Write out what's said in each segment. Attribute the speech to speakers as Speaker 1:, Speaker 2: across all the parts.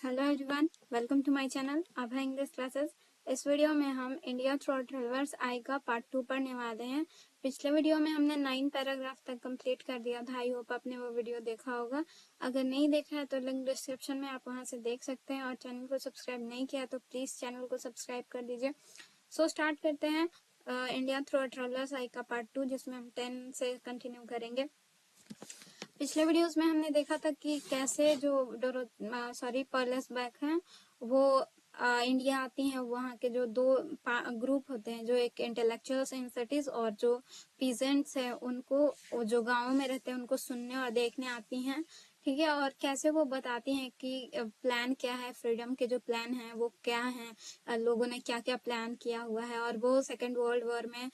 Speaker 1: Hello everyone, welcome to my channel Abha English classes. इस video में हम इंडिया थ्रू ट्रेवल्स आई का पार्ट 2 पढ़ने वाले हैं। पिछले वीडियो में हमने 9 पैराग्राफ तक कंप्लीट कर दिया था। आई होप आपने वो वीडियो देखा होगा। अगर नहीं देखा है तो लिंक डिस्क्रिप्शन में आप वहां से देख सकते हैं, और चैनल को सब्सक्राइब नहीं किया तो प्लीज चैनल को सब्सक्राइब कर दीजिए। सो स्टार्ट करते हैं इंडिया थ्रू ट्रेवल्स आई का पार्ट 2, जिसमें हम 10 से कंटिन्यू करेंगे। पिछले वीडियोस में हमने देखा था कि कैसे जो पर्लेस बैक हैं वो इंडिया आती हैं। वहाँ के जो दो ग्रुप होते हैं, जो एक इंटेलेक्चुअल्स इन सिटीज और जो पीजेंट्स हैं, उनको जो गाँव में रहते हैं उनको सुनने और देखने आती हैं। ठीक है, और कैसे वो बताती हैं कि प्लान क्या है, फ्रीडम के जो प्लान हैं वो क्या हैं, लोगों ने क्या क्या प्लान किया हुआ है, और वो सेकेंड वर्ल्ड वॉर में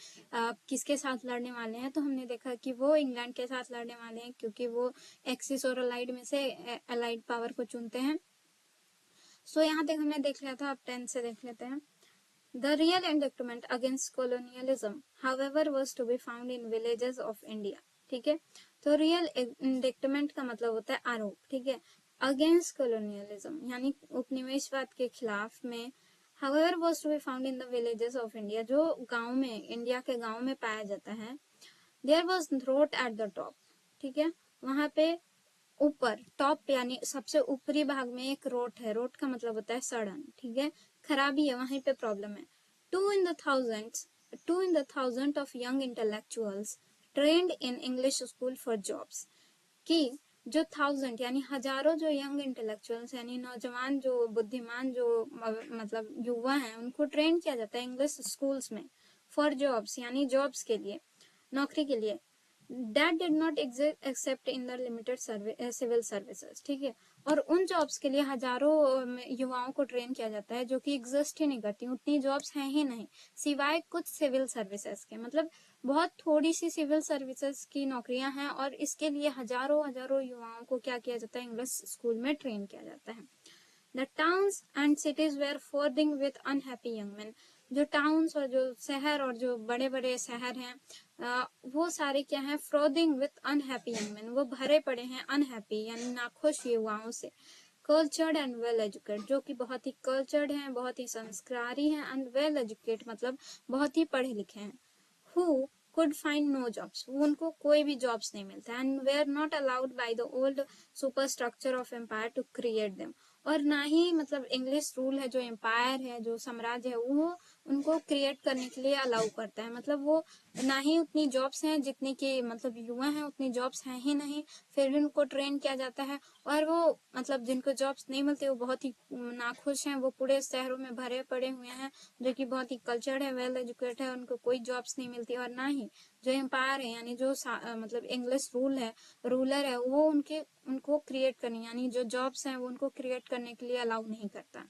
Speaker 1: किसके साथ लड़ने वाले हैं। तो हमने देखा कि वो इंग्लैंड के साथ लड़ने वाले हैं, क्योंकि वो एक्सिस और अलाइड में से अलाइड पावर को चुनते हैं। सो यहाँ तक हमने देख लिया था, अब 10 से देख लेते हैं। The real indictment against colonialism, however, was to be found in villages of India. ठीक है, तो रियल इंडिक्टमेंट का मतलब होता है आरोप। ठीक है, अगेंस्ट colonialism यानी उपनिवेशवाद के खिलाफ में, however was to be found in the villages of India, जो गांव में, इंडिया के गांव में पाया जाता है। There was throat at the top. ठीक है, वहां पे ऊपर, टॉप यानी सबसे ऊपरी भाग में एक रोट है। रोट का मतलब होता है सड़न। ठीक है, खराबी है, वहीं पे प्रॉब्लम है। To in the thousand of young intellectuals trained in English school for jobs, कि जो 1000 यानी हजारों जो यंग इंटेलेक्चुअल्स यानी नौजवान जो बुद्धिमान जो मतलब युवा हैं, उनको ट्रेन किया जाता है इंग्लिश स्कूल्स में फॉर जॉब्स यानी जॉब्स के लिए, नौकरी के लिए। That did not exist except in the limited civil services. ठीक है, और उन जॉब्स के लिए हजारों युवाओं को ट्रेन किया जाता है जो कि एग्जिस्ट ही नहीं करती, उतनी जॉब्स हैं ही नहीं सिवाय कुछ सिविल सर्विसेज के। मतलब बहुत थोड़ी सी सिविल सर्विसेज की नौकरियां हैं, और इसके लिए हजारों हजारों युवाओं को क्या किया जाता है, इंग्लिश स्कूल में ट्रेन किया जाता है। The towns and cities were flooding with unhappy young men. जो टाउन्स और जो शहर और जो बड़े बड़े शहर हैं, वो सारे क्या हैं, फ्रोदिंग विथ अनहैप्पी यंग मैन, वो भरे पड़े हैं अनहैप्पी यानी नाखुश युवाओं से। कल्चर्ड एंड वेल एजुकेटेड, जो कि बहुत ही कल्चर्ड हैं, बहुत ही संस्कारी हैं, एंड वेल एजुकेटेड मतलब बहुत ही पढ़े लिखे हैं। Who could find no jobs, उनको कोई भी जॉब्स नहीं मिलता, and were not allowed by the old superstructure of empire to create them, और ना ही मतलब इंग्लिश रूल है, जो एम्पायर है, जो साम्राज्य है, वो उनको क्रिएट करने के लिए अलाउ करता है। मतलब वो ना ही उतनी जॉब्स हैं जितनी कि मतलब युवा हैं, उतनी जॉब्स हैं ही नहीं, फिर भी उनको ट्रेन किया जाता है। और वो मतलब जिनको जॉब्स नहीं मिलती वो बहुत ही नाखुश हैं, वो पूरे शहरों में भरे पड़े हुए हैं, जो कि बहुत ही कल्चर्ड है, वेल एजुकेटेड है, उनको कोई जॉब्स नहीं मिलती। और ना ही जो एम्पायर है यानी जो मतलब इंग्लिश रूलर है, वो उनको क्रिएट करने यानी जो जॉब्स हैं वो उनको क्रिएट करने के लिए अलाउ नहीं करता।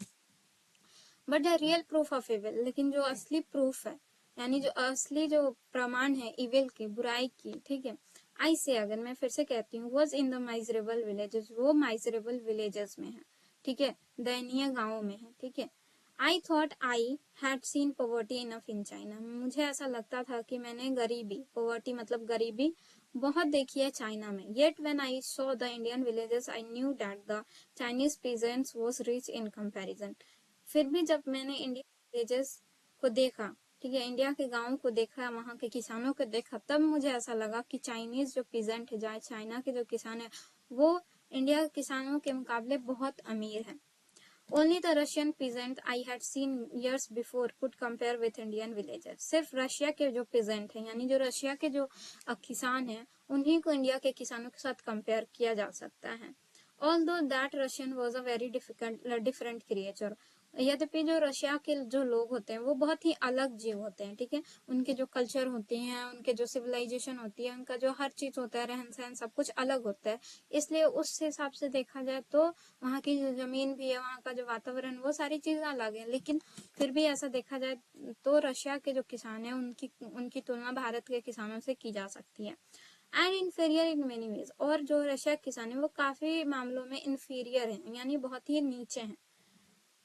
Speaker 1: But the real proof of evil, लेकिन जो असली प्रूफ है यानी जो असली जो प्रमाण है इविल की, बुराई की, ठीक है, आई से अगर मैं फिर से कहती हूँ, was in the miserable villages, वो माइजरेबल विलेजेस में है। ठीक है, दयनीय गांवों में है। ठीक है, I thought I had seen poverty enough in China, मुझे ऐसा लगता था कि मैंने गरीबी, पॉवर्टी मतलब गरीबी, बहुत देखी है चाइना में। Yet when I saw the Indian villages I knew that the Chinese peasants was rich in comparison, फिर भी जब मैंने इंडियन विलेजेस को देखा, ठीक है, इंडिया के गांवों को देखा, वहां के किसानों को देखा, तब मुझे ऐसा लगा कि चाइनीज जो पीजेंट है, जहाँ चाइना के जो किसान है, वो इंडिया के किसानों के मुकाबले बहुत अमीर है। Only the Russian peasant I had seen years before could compare with Indian villagers. सिर्फ रशिया के जो peasant हैं यानी जो रशिया के जो किसान हैं, उन्हीं को इंडिया के किसानों के साथ कंपेयर किया जा सकता है। Although that Russian was a very different creature, यद्यपि जो रशिया के जो लोग होते हैं वो बहुत ही अलग जीव होते हैं। ठीक है, उनके जो कल्चर होते हैं, उनके जो सिविलाइजेशन होती है, उनका जो हर चीज होता है, रहन सहन सब कुछ अलग होता है। इसलिए उस हिसाब से देखा जाए तो वहाँ की जो जमीन भी है, वहाँ का जो वातावरण, वो सारी चीजें अलग है। लेकिन फिर भी ऐसा देखा जाए तो रशिया के जो किसान है उनकी तुलना भारत के किसानों से की जा सकती है। And inferior in many ways, और जो रशिया के किसान है वो काफी मामलों में इन्फीरियर है यानी बहुत ही नीचे हैं।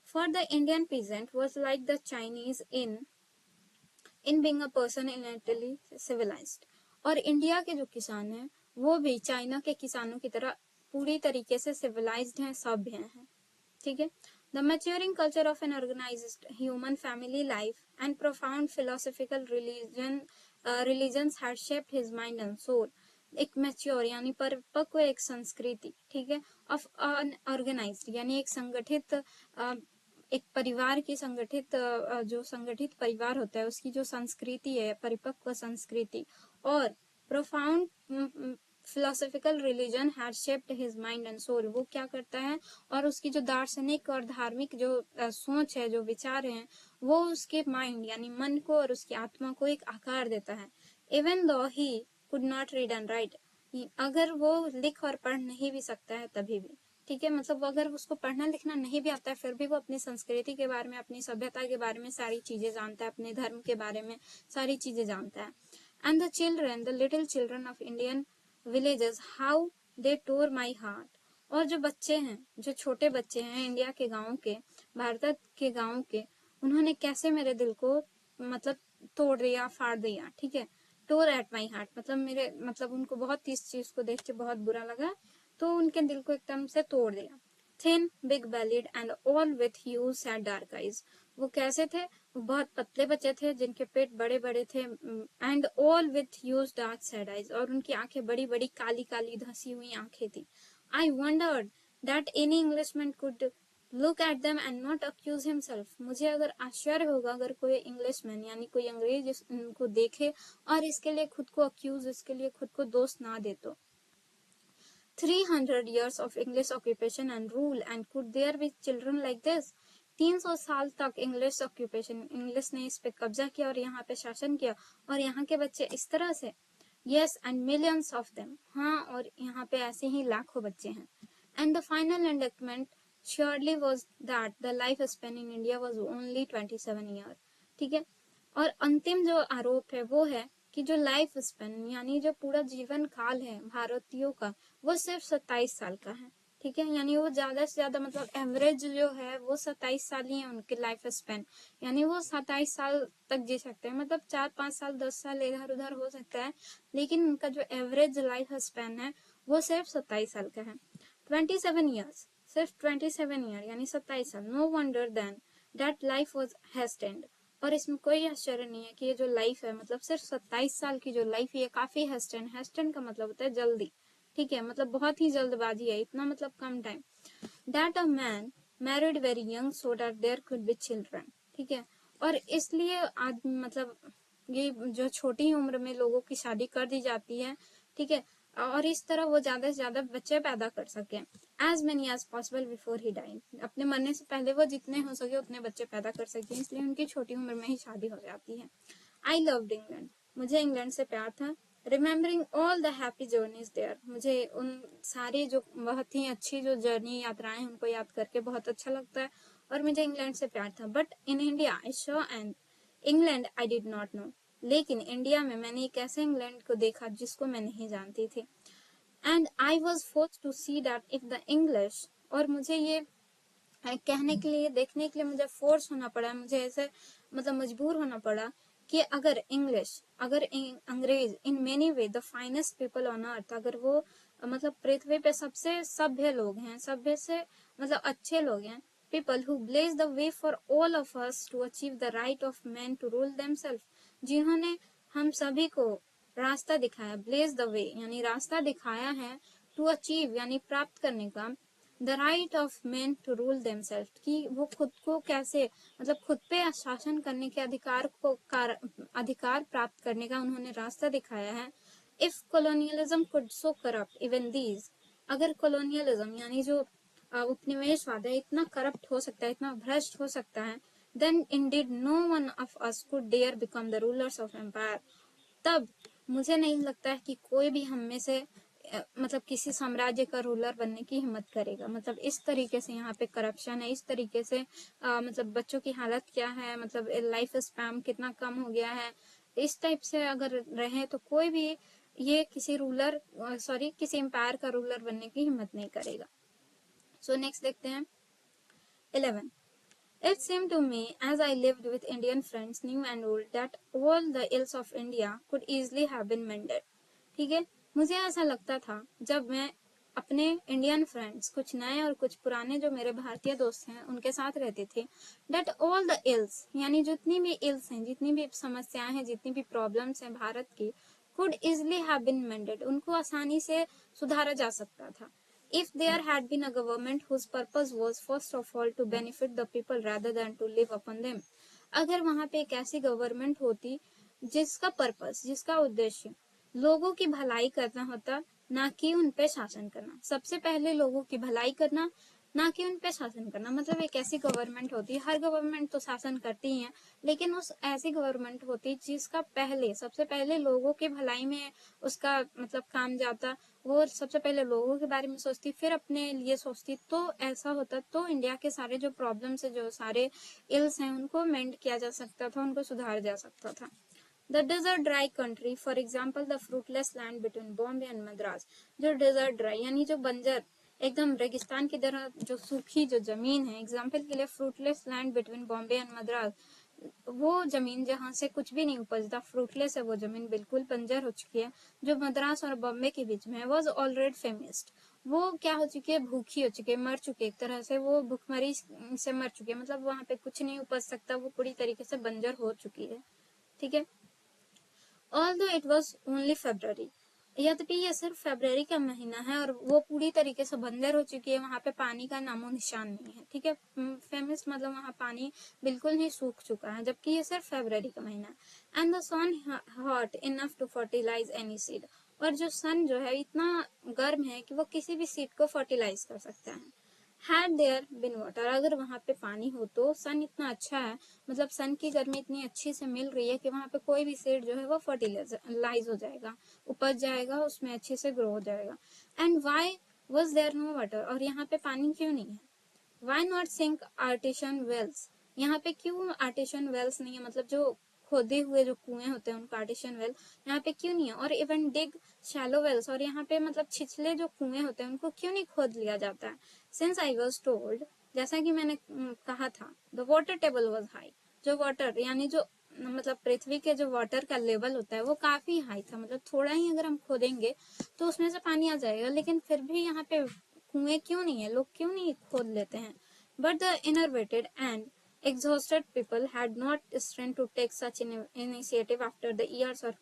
Speaker 1: For the Indian peasant was like the Chinese in being a person innately civilized, और इंडिया के जो किसान हैं वो भी चाइना के किसानों की तरह पूरी तरीके से सिविलाइज्ड हैं, सभ्य हैं। ठीक है। The maturing culture of an organized human family life and profound philosophical religions had shaped his mind and soul. एक मैच्योर यानी परिपक्व एक संस्कृति, ठीक है, ऑफ अन ऑर्गेनाइज्ड यानी एक संगठित एक परिवार की संगठित जो संगठित परिवार होता है उसकी जो संस्कृति है, परिपक्व संस्कृति, और profound philosophical religion had shaped his mind and soul. वो क्या करता है, और उसकी जो दार्शनिक और धार्मिक जो सोच है, जो विचार हैं, वो उसके माइंड यानी मन को और उसकी आत्मा को एक आकार देता है। Even though he could not read and right, अगर वो लिख और पढ़ नहीं भी सकता है तभी भी, ठीक है, मतलब अगर उसको पढ़ना लिखना नहीं भी आता है फिर भी वो अपनी संस्कृति के बारे में, अपनी सभ्यता के बारे में सारी चीजें जानता है, अपने धर्म के बारे में सारी चीजें जानता है। And the children, the little children of Indian villages, how they tore my heart. और जो बच्चे हैं, जो छोटे बच्चे हैं इंडिया के गाँव के, भारत के गाँव के, उन्होंने कैसे मेरे दिल को मतलब तोड़ दिया, फाड़ दिया, ठीक है। टोर एट माई हार्ट मतलब मेरे मतलब उनको बहुत इस चीज को देख के बहुत बुरा लगा, तो उनके दिल को एकदम से तोड़ दिया। Thin, big bellied and all with huge sad dark eyes. वो कैसे थे, वो बहुत पतले बच्चे थे जिनके पेट बड़े बड़े थे, and all with huge dark sad eyes, और उनकी आंखें बड़ी बड़ी काली काली धंसी हुई आंखें थी। I wondered that any Englishman could look at them and not accuse himself. मुझे अगर आश्चर्य होगा अगर कोई इंग्लिशमैन यानी कोई अंग्रेज इनको देखे और इसके लिए खुद को अक्यूज, इसके लिए खुद को दोष ना दे तो। 300 years of English occupation and rule, and could there be children like this? 300 साल तक इंग्लिश ऑक्यूपेशन, इंग्लिश ने इस पे कब्जा किया और यहाँ पे शासन किया, और यहाँ के बच्चे इस तरह से। Yes, and millions of them. हाँ, और यहाँ पे ऐसे ही लाखों बच्चे हैं। And the final indictment surely was that the lifespan in India was only 27 years. ठीक है, और अंतिम जो आरोप है वो है कि जो लाइफ स्पेन यानी जो पूरा जीवन काल है भारतीयों का, वो सिर्फ 27 साल का है, ठीक है। यानी वो ज्यादा से ज्यादा मतलब एवरेज जो है वो 27 साल ही है उनके लाइफ स्पेन, यानी वो 27 साल तक जी सकते हैं, मतलब 4-5 साल 10 साल इधर उधर हो सकता है, लेकिन उनका जो एवरेज लाइफ स्पेन है वो सिर्फ 27 साल का है। 27 ईयर्स, सिर्फ 27 ईयर यानी 27 साल। No wonder then that life was hastened. और इसमें कोई आश्चर्य नहीं है कि ये जो लाइफ है मतलब सिर्फ 27 साल की जो लाइफ है, ये काफी हेस्टेंड, हेस्टेंड का मतलब होता है जल्दी, ठीक है, मतलब बहुत ही जल्दबाजी है, इतना मतलब कम time. That a man married very young so that there could be children, ठीक है, और इसलिए आदमी मतलब ये जो छोटी उम्र में लोगों की शादी कर दी जाती है, ठीक है, और इस तरह वो ज्यादा से ज्यादा बच्चे पैदा कर सके। As many as possible before he died, अपने मरने से पहले वो जितने हो सके उतने बच्चे पैदा कर सके, इसलिए उनकी छोटी उम्र में ही शादी हो जाती है। आई लव्ड इंग्लैंड, मुझे इंग्लैंड से प्यार था। Remembering all the happy journeys there, मुझे उन सारी जो बहुत ही अच्छी जो जर्नी यात्राएं उनको याद करके बहुत अच्छा लगता है, और मुझे इंग्लैंड से प्यार था। But in India I saw an England I did not know, लेकिन इंडिया में मैंने एक ऐसे इंग्लैंड को देखा जिसको मैं नहीं जानती थी। And I was forced to see that if the English, और मुझे ये कहने के लिए, देखने के लिए मुझे फोर्स होना पड़ा, मुझे ऐसे मतलब मजबूर होना पड़ा कि अगर इंग्लिश, अगर अंग्रेज, in many way the finest people on earth, अगर वो मतलब पृथ्वी पे सबसे सभ्य लोग हैं, सभ्य से मतलब अच्छे लोग हैं, people who blaze the way for all of us to achieve the right of men to rule themselves, जिन्होंने हम सभी को रास्ता दिखाया, blaze the way यानी रास्ता दिखाया है, to achieve यानी प्राप्त करने का, the right of men to rule themselves, कि वो खुद को कैसे मतलब खुद पे शासन करने के अधिकार प्राप्त करने का उन्होंने रास्ता दिखाया है। If colonialism could so corrupt even these, अगर कॉलोनियलिज्म यानी जो उपनिवेशवाद है इतना करप्ट हो सकता है, इतना भ्रष्ट हो सकता है, then indeed no one of us could dare become the rulers of empire, तब मुझे नहीं लगता है कि कोई भी हम में से मतलब किसी साम्राज्य का रूलर बनने की हिम्मत करेगा। मतलब इस तरीके से यहाँ पे करप्शन है, इस तरीके से मतलब बच्चों की हालत क्या है, मतलब लाइफ स्पैन कितना कम हो गया है, इस टाइप से अगर रहे तो कोई भी ये किसी रूलर किसी एम्पायर का रूलर बनने की हिम्मत नहीं करेगा। सो नेक्स्ट देखते हैं 11। It seemed to me, as I lived with Indian friends, new and old, that all the ills of India could easily have been mended. ठीक है, मुझे ऐसा लगता था जब मैं अपने इंडियन फ्रेंड्स, कुछ नए और कुछ पुराने जो मेरे भारतीय दोस्त हैं उनके साथ रहती थी, डेट ऑल द इल्स, यानी जितनी भी इल्स हैं, जितनी भी समस्याएं हैं, जितनी भी प्रॉब्लम्स हैं भारत की, could easily have been mended, उनको आसानी से सुधारा जा सकता था, if there had been a government whose purpose was first of all to benefit the people rather than to live upon them। अगर वहां पे एक ऐसी गवर्नमेंट होती जिसका पर्पस, जिसका उद्देश्य लोगों की भलाई करना होता, ना कि उन पे शासन करना, सबसे पहले लोगों की भलाई करना, ना कि उन पे शासन करना। मतलब एक ऐसी गवर्नमेंट होती, हर गवर्नमेंट तो शासन करती ही है, लेकिन उस ऐसी गवर्नमेंट होती जिसका पहले, सबसे पहले लोगों की भलाई में उसका मतलब काम जाता, वो सबसे पहले लोगों के बारे में सोचती, फिर अपने लिए सोचती, तो ऐसा होता तो इंडिया के सारे जो प्रॉब्लम्स है, जो सारे इल्स हैं, उनको मेंड किया जा सकता था, उनको सुधार जा सकता था। The desert dry country, for example, the fruitless land between Bombay and Madras। जो desert dry यानी जो बंजर, एकदम रेगिस्तान की तरह जो सूखी जो जमीन है, एग्जाम्पल के लिए fruitless land between Bombay and Madras, वो जमीन जहाँ से कुछ भी नहीं उपजता, फ्रूटलेस है वो जमीन, बिल्कुल बंजर हो चुकी है, जो मद्रास और बॉम्बे के बीच में है, वॉज ऑलरेडी फेमिस्ड, वो क्या हो चुकी है, भूखी हो चुकी है, मर चुकी है, एक तरह से वो भूखमरी से मर चुकी है, मतलब वहां पे कुछ नहीं उपज सकता, वो पूरी तरीके से बंजर हो चुकी है। ठीक है, although it was only February, यद्यपि ये सिर्फ फरवरी का महीना है और वो पूरी तरीके से बंजर हो चुकी है, वहां पे पानी का नामो निशान नहीं है। ठीक है, फेमस मतलब वहां पानी बिल्कुल ही सूख चुका है, जबकि ये सिर्फ फरवरी का महीना है। And the sun hot enough to fertilize any seed, और जो सन जो है इतना गर्म है कि वो किसी भी सीड को फर्टिलाइज कर सकता है। Had there been water, अगर वहां पे पानी हो तो, सन इतना अच्छा है, मतलब सन की गर्मी इतनी अच्छी से मिल रही है कि वहां पे कोई भी सीड जो है वो फर्टिलाइज हो जाएगा, उपज जाएगा, उसमें अच्छे से ग्रो हो जाएगा। And why was there no water, और यहाँ पे पानी क्यों नहीं है? Why not sink artesian wells, यहाँ पे क्यों आर्टिशन वेल्स नहीं है, मतलब जो खोदे हुए जो कुएं होते हैं उनको आर्टिशन वेल यहाँ पे क्यों नहीं है? और इवन डिग शैलो वेल्स, और यहाँ पे मतलब छिछले जो कुएं होते हैं उनको क्यों नहीं खोद लिया जाता है? सिंस आई वॉज टोल्ड, जैसा कि मैंने कहा था, the water table was high, जो वाटर यानी जो मतलब पृथ्वी के जो वाटर का लेवल होता है वो काफी हाई था, मतलब थोड़ा ही अगर हम खोदेंगे तो उसमें से पानी आ जाएगा, लेकिन फिर भी यहाँ पे कुएं क्यों नहीं है, लोग क्यों नहीं खोद लेते हैं? But the innervated and exhausted people had not strength to take such initiative after the years of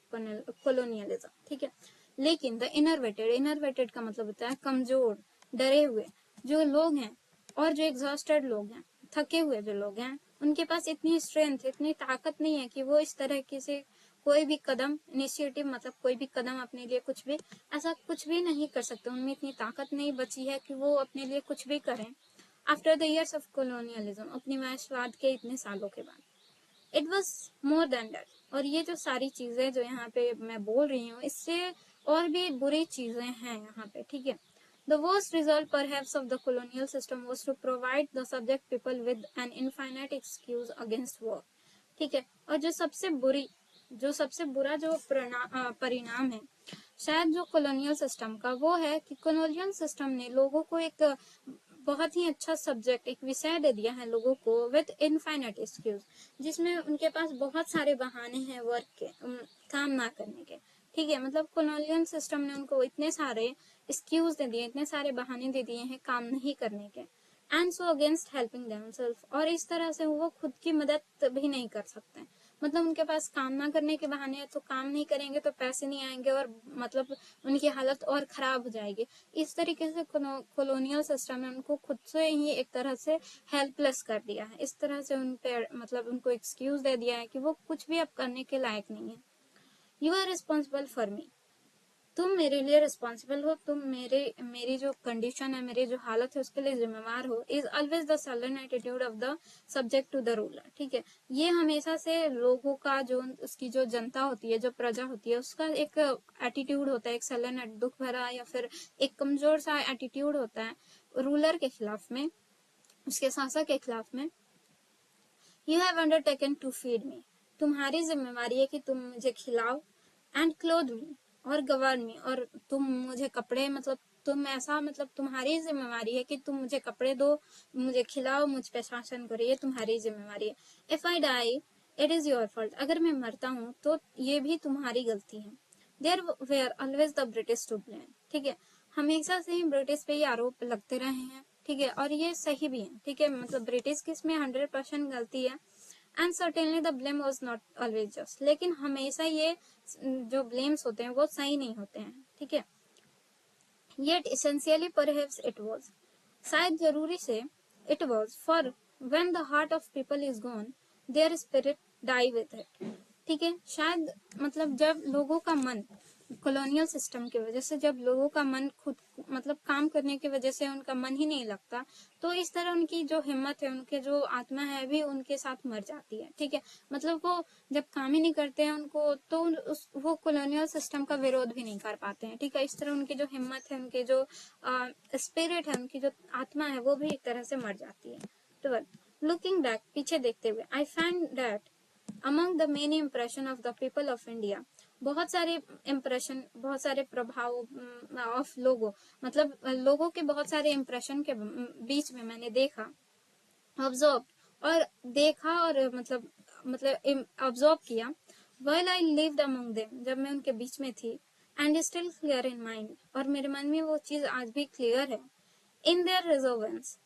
Speaker 1: colonialism। ठीक है, लेकिन द इनर्वेटेड का मतलब होता है कमजोर, डरे हुए जो लोग हैं, और जो एग्जॉस्टेड लोग हैं, थके हुए जो लोग हैं, उनके पास इतनी स्ट्रेंथ, इतनी ताकत नहीं है कि वो इस तरह की से कोई भी कदम इनिशिएटिव, मतलब कोई भी कदम अपने लिए कुछ भी ऐसा कुछ भी नहीं कर सकते, उनमें इतनी ताकत नहीं बची है कि वो अपने लिए कुछ भी करें। After the years of colonialism, उपनिवेशवाद के इतने सालों के बाद, it was more than that, और ये जो सारी चीजें जो यहाँ पे मैं बोल रही हूँ, इससे और भी बुरी चीजें हैं यहाँ पे। ठीक है, The worst result perhaps of the colonial system was to provide the subject people with an infinite excuse against war। ठीक है, और जो सबसे बुरा जो परिणाम है शायद जो कॉलोनियल सिस्टम का, वो है कि कॉलोनियल सिस्टम ने लोगों को एक बहुत ही अच्छा सब्जेक्ट, एक विषय दे दिया है लोगों को, विद इनफाइनाइट एक्सक्यूज, जिसमें उनके पास बहुत सारे बहाने हैं वर्क के, काम ना करने के। ठीक है, मतलब कॉलोनियल सिस्टम ने उनको इतने सारे एक्सक्यूज दे दिए, इतने सारे बहाने दे दिए हैं काम नहीं करने के, and so against helping themselves, और इस तरह से वो खुद की मदद भी नहीं कर सकते। मतलब उनके पास काम ना करने के बहाने हैं, तो काम नहीं करेंगे तो पैसे नहीं आएंगे, और मतलब उनकी हालत और खराब हो जाएगी। इस तरीके से कॉलोनियल सिस्टम ने उनको खुद से ही एक तरह से हेल्पलेस कर दिया है, इस तरह से उन पे मतलब उनको एक्सक्यूज दे दिया है कि वो कुछ भी अब करने के लायक नहीं है। You are responsible for me, तुम मेरे लिए रिस्पॉन्सिबल हो, तुम मेरी जो कंडीशन है, मेरी जो हालत है उसके लिए जिम्मेवार हो, is always the sullen attitude of the subject to the ruler. ठीक है, ये हमेशा से लोगों का, जो उसकी जो जनता होती है, जो प्रजा होती है, उसका एक एटीट्यूड होता है, एक सलन, दुख भरा या फिर एक कमजोर सा एटीट्यूड होता है रूलर के खिलाफ में, उसके शासक के खिलाफ में। You have undertaken to feed me, तुम्हारी जिम्मेवारी है कि तुम मुझे खिलाओ, एंड क्लोथ मी, और गवर्न मी, और तुम मुझे कपड़े, मतलब तुम ऐसा, मतलब तुम्हारी जिम्मेवारी है कि तुम मुझे कपड़े दो, मुझे खिलाओ, मुझ पे शासन करो, ये तुम्हारी जिम्मेवारी है। If I die it is your fault, अगर मैं मरता हूँ तो ये भी तुम्हारी गलती है। There were always the British to blame. ठीक है, हमेशा से ही ब्रिटिश पे ये आरोप लगते रहे हैं, ठीक है, और ये सही भी है, ठीक है, मतलब ब्रिटिश की इसमें 100% गलती है, and certainly the blame was not always just, लेकिन हमेशा ये जो ब्लेम्स होते हैं वो सही नहीं होते हैं, ठीक है। Yet essentially perhaps it was, शायद जरूरी से it was, for when the heart of people is gone their spirit die with it, ठीक है। शायद मतलब जब लोगों का मन कॉलोनियल सिस्टम की वजह से, जब लोगों का मन खुद मतलब काम करने की वजह से उनका मन ही नहीं लगता, तो इस तरह उनकी जो हिम्मत है, उनके जो आत्मा है भी उनके साथ मर जाती है, ठीक है। मतलब वो जब काम ही नहीं करते हैं उनको, तो वो कॉलोनियल सिस्टम का विरोध भी नहीं कर पाते हैं, ठीक है। इस तरह उनकी जो हिम्मत है, उनके जो स्पिरिट है, उनकी जो आत्मा है, वो भी एक तरह से मर जाती है। 12 लुकिंग बैक, पीछे देखते हुए, I find that among the many impression of the people of India, बहुत सारे इम्प्रेशन, बहुत सारे प्रभाव ऑफ लोगों, मतलब लोगों के बहुत सारे इम्प्रेशन के बीच में मैंने देखा, ऑब्जर्व, और देखा और मतलब ऑब्जर्व किया, while I lived among them, जब मैं उनके बीच में थी, and still clear in mind, और मेरे मन में वो चीज आज भी क्लियर है, in their reservance,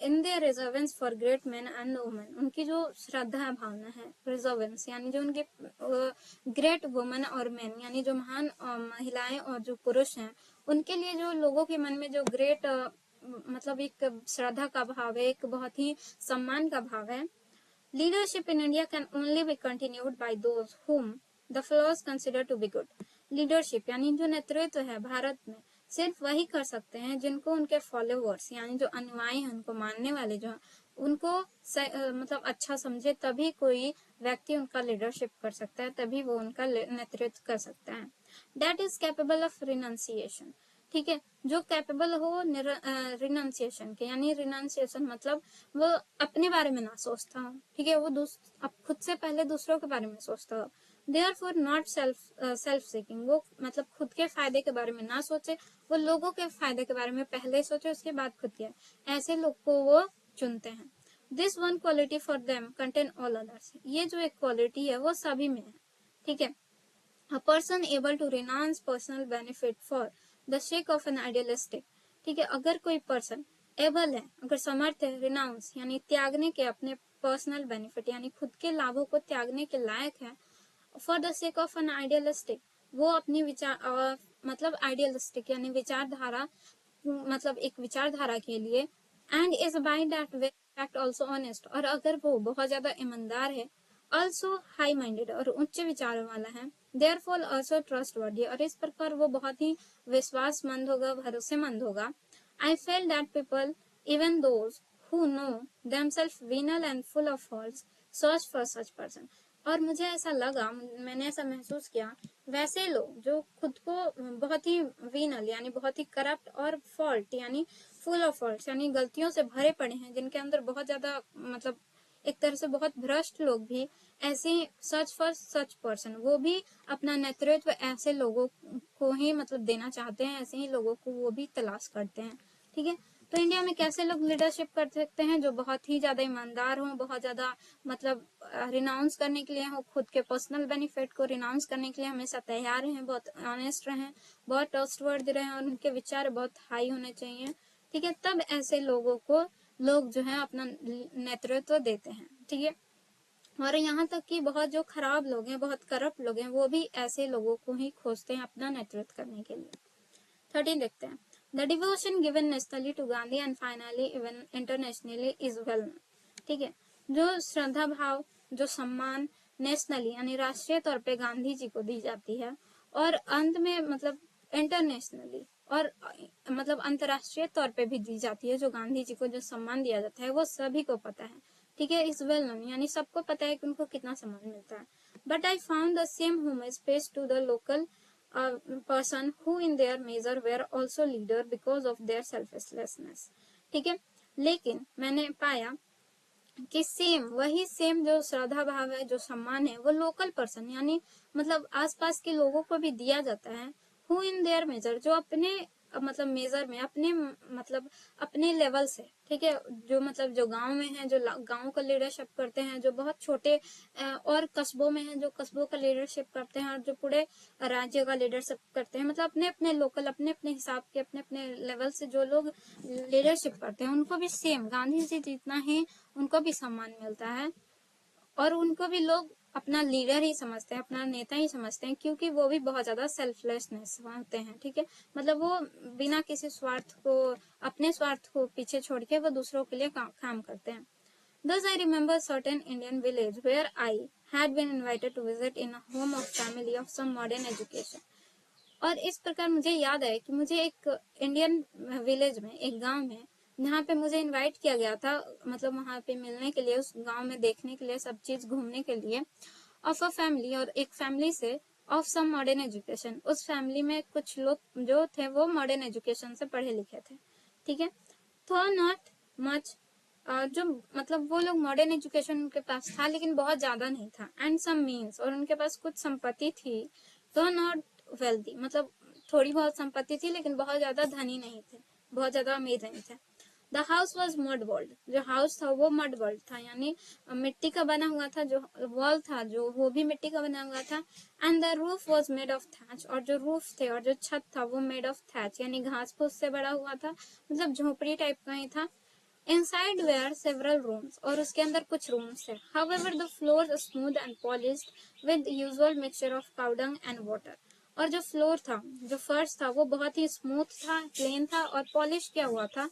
Speaker 1: in their reverence for great man and women, उनकी जो श्रद्धा भावना है, रिजर्वेंस यानी जो उनके ग्रेट वुमेन और मैन यानी जो महान महिलाएं और जो पुरुष हैं, उनके लिए जो लोगों के मन में जो ग्रेट मतलब एक श्रद्धा का भाव है, एक बहुत ही सम्मान का भाव है। Leadership in India can only be continued by those whom द fellows consider to be good, leadership यानी जो नेतृत्व है भारत में, सिर्फ वही कर सकते हैं जिनको उनके फॉलोवर्स यानी जो अनुयायी हैं, उनको मानने वाले जो हैं, उनको मतलब अच्छा समझे, तभी कोई व्यक्ति उनका लीडरशिप कर सकता है, तभी वो उनका नेतृत्व कर सकता है। That is capable of renunciation, ठीक है, जो कैपेबल हो रिनाउंसिएशन के, यानी रिनाउंसिएशन मतलब वो अपने बारे में ना सोचता हो, ठीक है, वो अब खुद से पहले दूसरों के बारे में सोचता हो। Therefore not self seeking, वो मतलब खुद के फायदे के बारे में ना सोचे, वो लोगों के फायदे के बारे में पहले सोचे, उसके बाद खुद के, ऐसे लोग को वो चुनते हैं। This one quality for them contain all others, ये जो एक क्वालिटी है वो सभी में है, ठीक है। A person able to renounce personal benefit for the sake of an idealistic, ठीक है, अगर कोई पर्सन एबल है, अगर समर्थ है, रिनाउंस यानी त्यागने के, अपने पर्सनल बेनिफिट यानी खुद के लाभों को त्यागने के लायक है, for the sake of N idealistic, वो अपनी विचार मतलब आइडियलिस्टिक यानी विचारधारा, मतलब एक विचारधारा के लिए, and is by that way fact also honest, और अगर वो बहुत ज्यादा ईमानदार है, ऑल्सो हाई माइंडेड और उच्च विचारों वाला है, देयरफॉर ऑल्सो ट्रस्टवर्दी, और इस प्रकार वो बहुत ही विश्वासमंद होगा, भरोसेमंद होगा। I felt that people even those who know themselves venal and full of faults search for such person, और मुझे ऐसा लगा, मैंने ऐसा महसूस किया, वैसे लोग जो खुद को बहुत ही वीनल यानी बहुत ही करप्ट और फॉल्ट यानी फुल ऑफ फॉल्ट यानी गलतियों से भरे पड़े हैं, जिनके अंदर बहुत ज्यादा मतलब एक तरह से बहुत भ्रष्ट लोग भी, ऐसे सर्च फॉर सच पर्सन, वो भी अपना नेतृत्व ऐसे लोगों को ही मतलब देना चाहते हैं, ऐसे ही लोगों को वो भी तलाश करते हैं, ठीक है। तो इंडिया में कैसे लोग लीडरशिप कर सकते हैं, जो बहुत ही ज्यादा ईमानदार हों, बहुत ज्यादा मतलब रिनाउंस करने के लिए हो, खुद के पर्सनल बेनिफिट को रिनाउंस करने के लिए हमेशा तैयार हैं, बहुत ऑनेस्ट रहें, बहुत ट्रस्टवर्दी रहें, और उनके विचार बहुत हाई होने चाहिए, ठीक है, तब ऐसे लोगों को लोग जो है अपना नेतृत्व देते हैं, ठीक है। और यहाँ तक कि बहुत जो खराब लोग हैं, बहुत करप्ट लोग हैं, वो भी ऐसे लोगों को ही खोजते हैं अपना नेतृत्व करने के लिए। 13 देखते हैं, the devotion given nationally to Gandhi and finally even internationally is well known, ठीक है, जो श्रद्धा भाव, जो सम्मान नेशनली यानी राष्ट्रीय तौर पे गांधी जी को दी जाती है, और अंत में मतलब इंटरनेशनली और मतलब अंतरराष्ट्रीय तौर पे भी दी जाती है, जो गांधी जी को जो सम्मान दिया जाता है वो सभी को पता है, ठीक है, इस वेल नोन यानी सबको पता है कि उनको कितना सम्मान मिलता है। But I found the same homage पेश to the local person who in their measure were also leader because of their selflessness, ठीक है, लेकिन मैंने पाया कि वही सेम जो श्रद्धा भाव है, जो सम्मान है, वो लोकल पर्सन यानी मतलब आसपास के लोगों को भी दिया जाता है, who in their measure, जो अपने मतलब मेजर में अपने मतलब अपने लेवल से, ठीक है, जो मतलब जो गांव में है, जो गांव का लीडरशिप करते हैं, जो बहुत छोटे और कस्बों में है, जो कस्बों का लीडरशिप करते हैं, और जो पूरे राज्य का लीडरशिप करते हैं, मतलब अपने अपने लोकल, अपने अपने हिसाब के, अपने अपने लेवल से जो लोग लीडरशिप करते हैं, उनको भी सेम गांधी जी जितना ही उनको भी सम्मान मिलता है, और उनको भी लोग अपना लीडर ही समझते हैं, अपना नेता ही समझते हैं, क्योंकि वो भी बहुत ज्यादा सेल्फलेसनेस होते हैं, ठीक है, मतलब वो बिना किसी स्वार्थ को, अपने स्वार्थ को पीछे छोड़ के वो दूसरों के लिए काम करते हैं। Thus I remember certain Indian village where I had been invited to visit in a home of family of some modern education. और इस प्रकार मुझे याद है कि मुझे एक इंडियन विलेज में, एक गांव में, जहाँ पे मुझे इनवाइट किया गया था, मतलब वहाँ पे मिलने के लिए, उस गांव में देखने के लिए, सब चीज घूमने के लिए, ऑफ अ फैमिली, और एक फैमिली से, ऑफ सम मॉडर्न एजुकेशन, उस फैमिली में कुछ लोग जो थे वो मॉडर्न एजुकेशन से पढ़े लिखे थे, ठीक है, तो नॉट मच, जो मतलब वो लोग मॉडर्न एजुकेशन उनके पास था लेकिन बहुत ज्यादा नहीं था, एंड सम मीन्स, और उनके पास कुछ संपत्ति थी, तो नॉट वेल्दी, मतलब थोड़ी बहुत संपत्ति थी लेकिन बहुत ज्यादा धनी नहीं थे, बहुत ज्यादा अमीर नहीं थे। The house was mud world, जो हाउस था वो मड वर्ल्ड था, यानी मिट्टी का बना हुआ था, जो वॉल था जो वो भी मिट्टी का बना हुआ था, and the roof was made of thatch, और जो रूफ थे और जो छत था वो मेड ऑफ थैच, यानी घास फूस से बड़ा हुआ था, मतलब झोपड़ी टाइप का ही था। Inside were several rooms, और उसके अंदर कुछ रूम्स थे। However, the floors smooth and polished with the usual mixture of cow dung and water. और जो फ्लोर था, जो फर्श था, वो बहुत ही स्मूथ था, प्लेन था, और पॉलिश किया हुआ था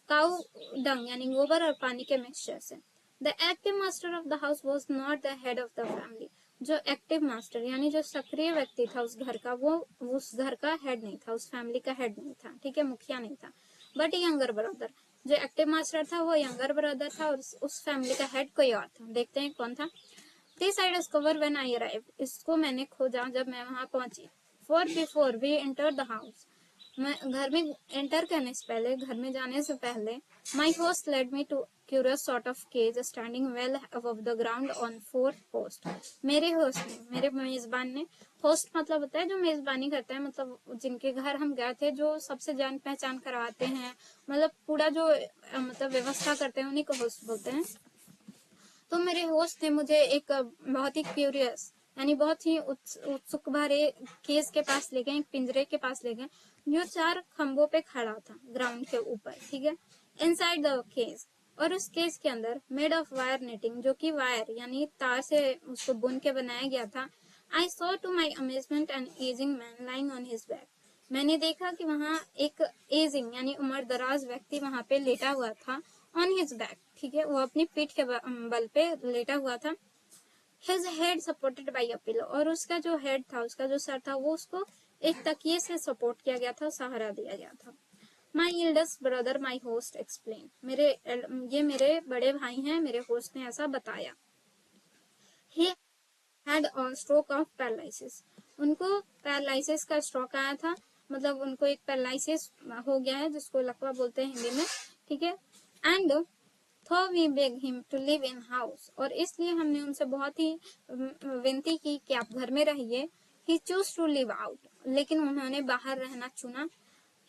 Speaker 1: काउ डंग यानी गोबर और पानी के मिक्सचर से। The active master of the house was not the head of the family, जो एक्टिव मास्टर यानी जो सक्रिय व्यक्ति था उस घर का, वो उस घर का हेड नहीं था, उस फैमिली का हेड नहीं था, ठीक है, मुखिया नहीं था, बट यंगर ब्रदर, जो एक्टिव मास्टर था वो यंगर ब्रदर था, और उस फैमिली का हेड कोई और था। देखते हैं कौन था। This I discover when I arrive, इसको मैंने खोजा जब मैं वहां पहुंची। For before we enter the house, मैं घर में एंटर करने से पहले, घर में जाने से पहले, my host led me to curious sort of cage standing well above the ground on 4 post. मेरे होस्ट ने, मेरे मेजबान ने, होस्ट मतलब होता है जो मेजबानी करता है, मतलब जिनके घर हम गए थे, जो सबसे जान पहचान करवाते हैं, मतलब पूरा जो मतलब व्यवस्था करते हैं, उन्हीं को होस्ट बोलते हैं। तो मेरे होस्ट ने मुझे एक बहुत ही क्यूरियस यानी बहुत ही उत्सुक भरे केस के पास ले गए, एक पिंजरे के पास ले गए, जो 4 खंभों पे खड़ा था ग्राउंड के ऊपर, ठीक है, इनसाइड द केस, और उस केस के अंदर मेड ऑफ वायर नेटिंग, जो कि वायर यानी तार से उसको बुन के बनाया गया था। I saw to my amazement an aging man lying on his back, मैंने देखा कि वहाँ एक एजिंग यानी उम्र दराज व्यक्ति वहां पे लेटा हुआ था, ऑन हिज बैक, ठीक है, वो अपनी पीठ के बल पे लेटा हुआ था। His head supported by a pillow, और उसका जो हेड था, उसका जो सर था, वो उसको एक तकिए से सपोर्ट किया गया था, सहारा दिया गया था। My eldest brother my host explain, ये मेरे बड़े भाई हैं, मेरे होस्ट ने ऐसा बताया। He had a stroke of paralysis, उनको पैरालिसिस का स्ट्रोक आया था, मतलब उनको एक पैरालिसिस हो गया है, जिसको लकवा बोलते हैं हिंदी में, ठीक है, एंड तो we beg him to live in house, और इसलिए हमने उनसे बहुत ही विनती की कि आप घर में रहिए। He choose to live out, लेकिन उन्होंने बाहर रहना चुना।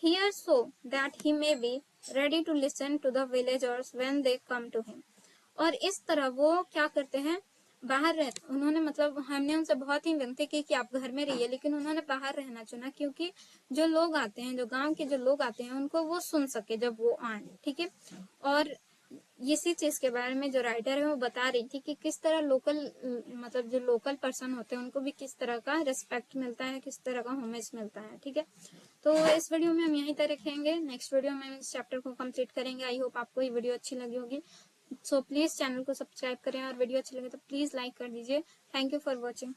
Speaker 1: Here so that he may be ready to listen to the villagers when they come to him, और इस तरह वो क्या करते हैं, बाहर रह, उन्होंने मतलब हमने उनसे बहुत ही विनती की कि आप घर में रहिए, लेकिन उन्होंने बाहर रहना चुना, क्योंकि जो लोग आते हैं, जो गांव के जो लोग आते हैं, उनको वो सुन सके जब वो आए, ठीक है। और इसी चीज के बारे में जो राइटर है वो बता रही थी कि किस तरह लोकल, मतलब जो लोकल पर्सन होते हैं उनको भी किस तरह का रिस्पेक्ट मिलता है, किस तरह का होमेज मिलता है, ठीक है। तो इस वीडियो में हम यहीं तक रखेंगे, नेक्स्ट वीडियो में हम इस चैप्टर को कंप्लीट करेंगे। आई होप आपको ये वीडियो अच्छी लगी होगी, सो प्लीज चैनल को सब्सक्राइब करें, और वीडियो अच्छी लगे तो प्लीज लाइक कर दीजिए। Thank you for watching.